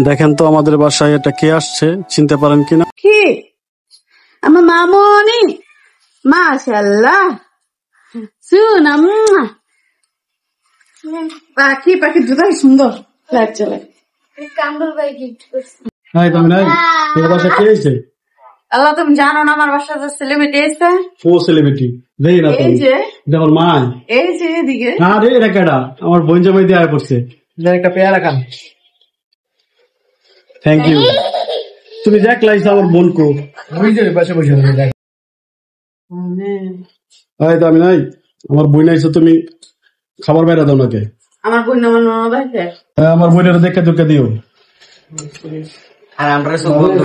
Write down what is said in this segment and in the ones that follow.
দেখেন তো আমাদের বাসায় এটা কে আসছে, চিনতে পারেন কিনা? কি আমার মামনি, মাশাআল্লাহ। শুন পাখি পাখি দুটাই সুন্দর লাগছে। আল্লাহ, তুমি জানো না আমার বাসায় সেলিব্রিটি এসে? ও সেলিব্রিটি দেখি না এই যে দেখুন মা, এই যে এদিকে। আরে এটা কেডা? আমার বোন জামাই দিয়ে আয় পড়ছে। একটা পেয়ারা খান। Thank you. তুমি দেখ লাইছ আমার বোন কো ওই যে পাশে বসে দেখ। তো আমি নাই, আমার বোন আইছো, তুমি খাবার বাইরে দাও নাকি? আমার বোন আমার ননদ আছে। আমার বোনের দেখে দুঃখে দিও। আর আমরা সব বন্ধ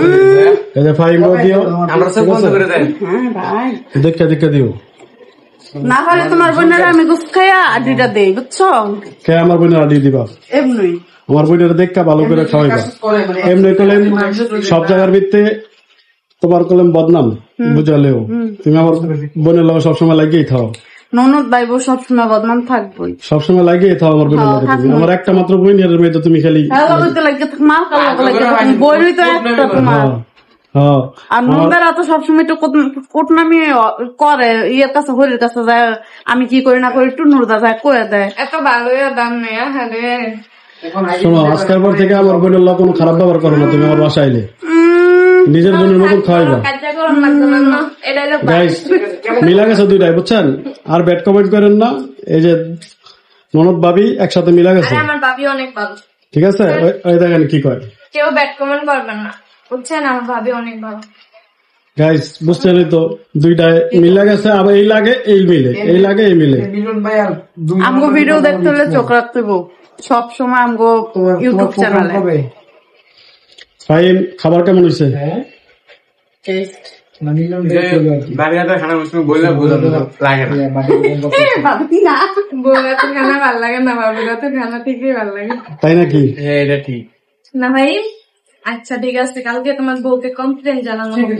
এই যে ফাইম দিও, আমরা সব বন্ধ করে দেন। হ্যাঁ ভাই, দেখে দিও। না হলে তোমার বোনের আমি গুছ খাইয়া আডিটা দেই, বুঝছো? কে আমার বোনের আডি দিবা? এমনি আমার বোনের দেখা ভালো করে খাওয়াইবা। এমনি কলেম সব জায়গার ভিত্তে তোমার কলেম বদনাম বুঝালেও তুমি আমার বোনের লগে সবসময় লাগিয়েই থাও। ননদ ভাই বউ সবসময় বদনাম থাকবোই, সবসময় লাগিয়ে থাও আমার বোনের লগে। তুমি আমার একটা মাত্র বোনের মেয়ে, তো তুমি খালি মাল কাল বই তো একটা তোমার। আর ননদেরা তো সবসময় একটু কোটনামি করে, ইয়ের কাছে হরির কাছে যায়, আমি কি করি না করি একটু নুরদা যায় কয়ে দেয়। এত ভালো দাম নেই। শোনো, আজকের পর থেকে আমার বোনের লগে কোনো খারাপ ব্যবহার করো না। তুমি আমার বাসায় আইলে নিজের বোনের মতন খাওয়াইবা। গাইস মিলা গেছে দুইটাই, বুঝছেন? আর ব্যাড কমেন্ট করেন না। এই যে ননদ ভাবি একসাথে মিলা গেছে। আমার ভাবি অনেক ভালো, ঠিক আছে? ওই দেখেন কি কয়, কেউ ব্যাড কমেন্ট করবেন না, বুঝছেন? আমার ভাবি অনেক ভালো। গাইস বুঝছেনই তো, দুইটাই মিলা গেছে। আবার এই লাগে এই মিলে, এই লাগে এই মিলে। মিলন ভাই আর আমগো ভিডিও দেখতে হলে চোখ রাখতে হইব সব সময় আমগো ইউটিউব চ্যানেলে। ফাইম খাবার কেমন হয়েছে? তাই নাকি? না ভাই, আচ্ছা ঠিক আছে, কালকে তোমার বউকে কমপ্লেন জানানো হবে।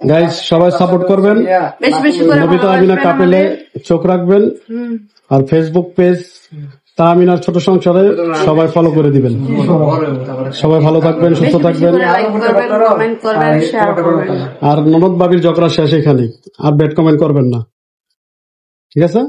গাইস সবাই সাপোর্ট করবেন, বেশি বেশি করে নবিতা আমিনা কাপেলে চোখ রাখবেন। আর ফেসবুক পেজ তাহমিনার ছোট সংসারে সবাই ফলো করে দিবেন। সবাই ভালো থাকবেন, সুস্থ থাকবেন। কমেন্ট করবেন, শেয়ার করবেন। আর ননদ বাবির ঝগড়া শেষ এখানে, আর ব্যাড কমেন্ট করবেন না, ঠিক আছে?